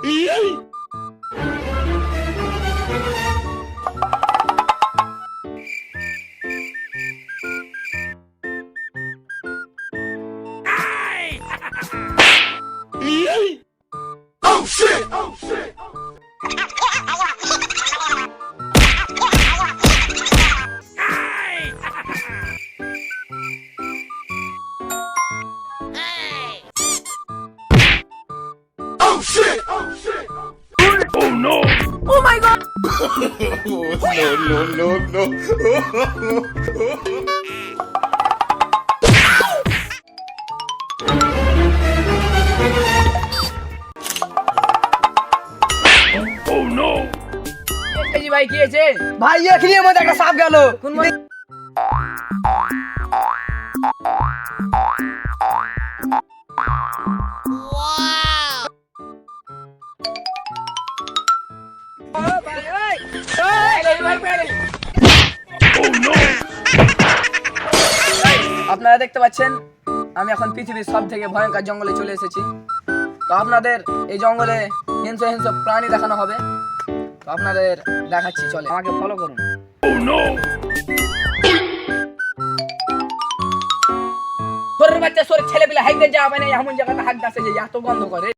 Oh shit! Oh shit! Oh shit! Oh shit! Oh no! Oh my god! No. Oh no! এই যে ভাই কি হয়েছে? ভাই এখানে মধ্যে একটা সাপ গেল। কোন মানে? আপনারা দেখতে পাচ্ছেন আমি এখন পৃথিবীর সব থেকে ভয়ঙ্কর জঙ্গলে চলে এসেছি। তো আপনাদের এই জঙ্গলে হিংস্র হিংস্র প্রাণী দেখানো হবে। তো আপনাদের দেখাচ্ছি, চলে আমাকে ফলো করুন। Oh no! তোর বাচ্চা সরে ছেলে পেলে হাইকে যাবে না, এমন জায়গাতে হাঁক দাসে যে এত গন্ধ করে।